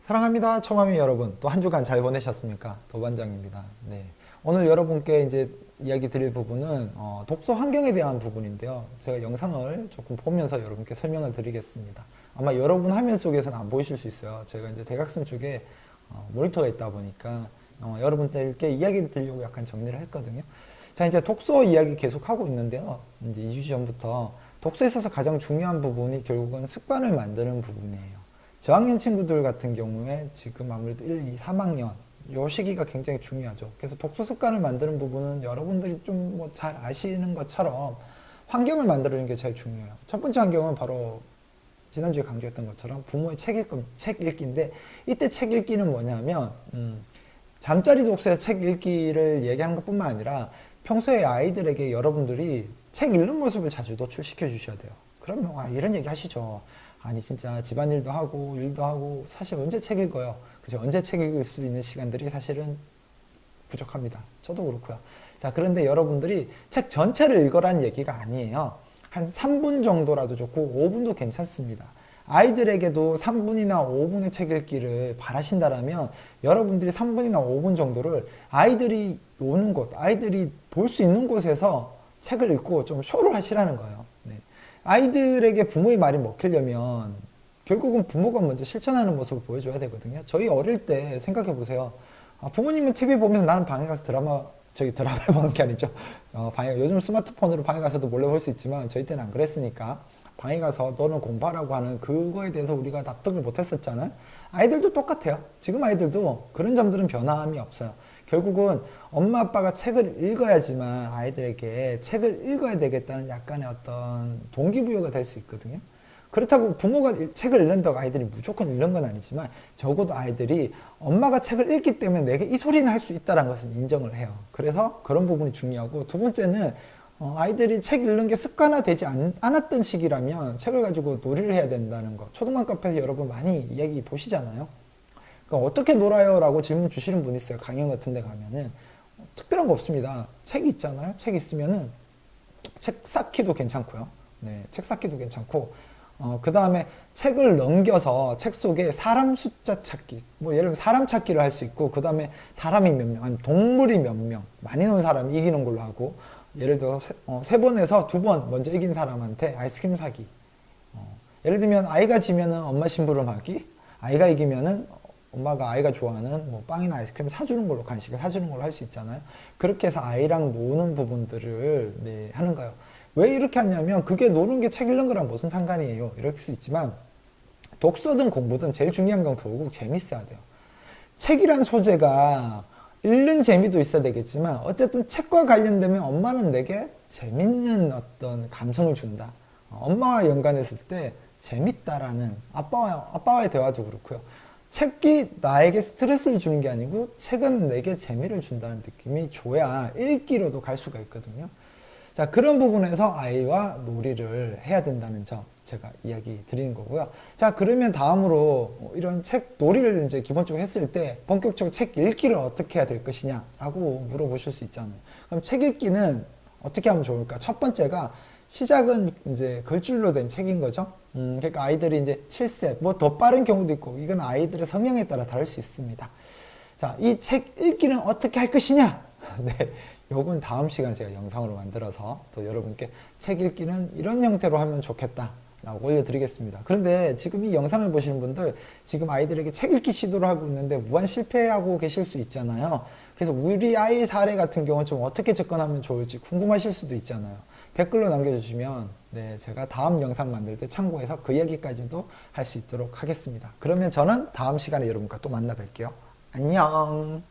사랑합니다, 초마미 여러분. 또 한 주간 잘 보내셨습니까? 도반장입니다. 네. 오늘 여러분께 이제 이야기 드릴 부분은 독서 환경에 대한 부분인데요. 제가 영상을 조금 보면서 여러분께 설명을 드리겠습니다. 아마 여러분 화면 속에서는 안 보이실 수 있어요. 제가 이제 대각선 쪽에 모니터가 있다 보니까 여러분들께 이야기 드리려고 약간 정리를 했거든요. 자, 이제 독서 이야기 계속 하고 있는데요. 이제 2주 전부터 독서에 있어서 가장 중요한 부분이 결국은 습관을 만드는 부분이에요. 저학년 친구들 같은 경우에 지금 아무래도 1, 2, 3학년 요 시기가 굉장히 중요하죠. 그래서 독서 습관을 만드는 부분은 여러분들이 좀 뭐 잘 아시는 것처럼 환경을 만드는 게 제일 중요해요. 첫 번째 환경은 바로 지난주에 강조했던 것처럼 부모의 책 읽기인데, 이때 책 읽기는 뭐냐면 잠자리 독서의 책 읽기를 얘기하는 것뿐만 아니라 평소에 아이들에게 여러분들이 책 읽는 모습을 자주 노출시켜 주셔야 돼요. 그러면 이런 얘기 하시죠. 아니 진짜 집안일도 하고 일도 하고 사실 언제 책 읽어요? 그죠? 언제 책 읽을 수 있는 시간들이 사실은 부족합니다. 저도 그렇고요. 자, 그런데 여러분들이 책 전체를 읽어라는 얘기가 아니에요. 한 3분 정도라도 좋고 5분도 괜찮습니다. 아이들에게도 3분이나 5분의 책 읽기를 바라신다라면 여러분들이 3분이나 5분 정도를 아이들이 노는 곳, 아이들이 볼 수 있는 곳에서 책을 읽고 좀 쇼를 하시라는 거예요. 네. 아이들에게 부모의 말이 먹히려면 결국은 부모가 먼저 실천하는 모습을 보여줘야 되거든요. 저희 어릴 때 생각해 보세요. 부모님은 TV 보면서 나는 방에 가서 드라마를 보는 게 아니죠. 요즘 스마트폰으로 방에 가서도 몰래 볼 수 있지만 저희 때는 안 그랬으니까 방에 가서 너는 공부하라고 하는 그거에 대해서 우리가 납득을 못 했었잖아요. 아이들도 똑같아요. 지금 아이들도 그런 점들은 변함이 없어요. 결국은 엄마 아빠가 책을 읽어야지만 아이들에게 책을 읽어야 되겠다는 약간의 어떤 동기부여가 될 수 있거든요. 그렇다고 부모가 책을 읽는다고 아이들이 무조건 읽는 건 아니지만 적어도 아이들이 엄마가 책을 읽기 때문에 내게 이 소리는 할 수 있다는 것은 인정을 해요. 그래서 그런 부분이 중요하고, 두 번째는 아이들이 책 읽는 게 습관화되지 않았던 시기라면 책을 가지고 놀이를 해야 된다는 거. 초등반 카페에서 여러분 많이 이야기 보시잖아요. 그러니까 어떻게 놀아요? 라고 질문 주시는 분 있어요. 강연 같은 데 가면은 특별한 거 없습니다. 책이 있잖아요. 책 있으면은 책 쌓기도 괜찮고요. 네, 책 쌓기도 괜찮고, 그 다음에 책을 넘겨서 책 속에 사람 숫자 찾기, 뭐 예를 들면 사람 찾기를 할 수 있고, 그 다음에 사람이 몇 명, 아니면 동물이 몇 명, 많이 놓은 사람이 이기는 걸로 하고, 예를 들어서 세 번에서 두 번 먼저 이긴 사람한테 아이스크림 사기. 예를 들면 아이가 지면은 엄마 심부름 하기, 아이가 이기면은 엄마가 아이가 좋아하는 뭐 빵이나 아이스크림 사주는 걸로, 간식을 사주는 걸로 할 수 있잖아요. 그렇게 해서 아이랑 노는 부분들을 네, 하는 거예요. 왜 이렇게 하냐면 그게 노는 게 책 읽는 거랑 무슨 상관이에요? 이럴 수 있지만 독서든 공부든 제일 중요한 건 결국 재밌어야 돼요. 책이란 소재가 읽는 재미도 있어야 되겠지만 어쨌든 책과 관련되면 엄마는 내게 재밌는 어떤 감성을 준다. 엄마와 연관했을 때 재밌다라는, 아빠와의 대화도 그렇고요. 책이 나에게 스트레스를 주는 게 아니고 책은 내게 재미를 준다는 느낌이 줘야 읽기로도 갈 수가 있거든요. 자, 그런 부분에서 아이와 놀이를 해야 된다는 점 제가 이야기 드리는 거고요. 자, 그러면 다음으로 이런 책 놀이를 이제 기본적으로 했을 때 본격적으로 책 읽기를 어떻게 해야 될 것이냐 라고 물어보실 수 있잖아요. 그럼 책 읽기는 어떻게 하면 좋을까? 첫 번째가 시작은 이제 글줄로 된 책인 거죠. 그러니까 아이들이 이제 7세, 뭐 더 빠른 경우도 있고, 이건 아이들의 성향에 따라 다를 수 있습니다. 자, 이 책 읽기는 어떻게 할 것이냐? 네. 요건 다음 시간에 제가 영상으로 만들어서 또 여러분께 책 읽기는 이런 형태로 하면 좋겠다 라고 올려드리겠습니다. 그런데 지금 이 영상을 보시는 분들 지금 아이들에게 책 읽기 시도를 하고 있는데 무한 실패하고 계실 수 있잖아요. 그래서 우리 아이 사례 같은 경우는 좀 어떻게 접근하면 좋을지 궁금하실 수도 있잖아요. 댓글로 남겨주시면 네, 제가 다음 영상 만들 때 참고해서 그 이야기까지도 할 수 있도록 하겠습니다. 그러면 저는 다음 시간에 여러분과 또 만나 뵐게요. 안녕.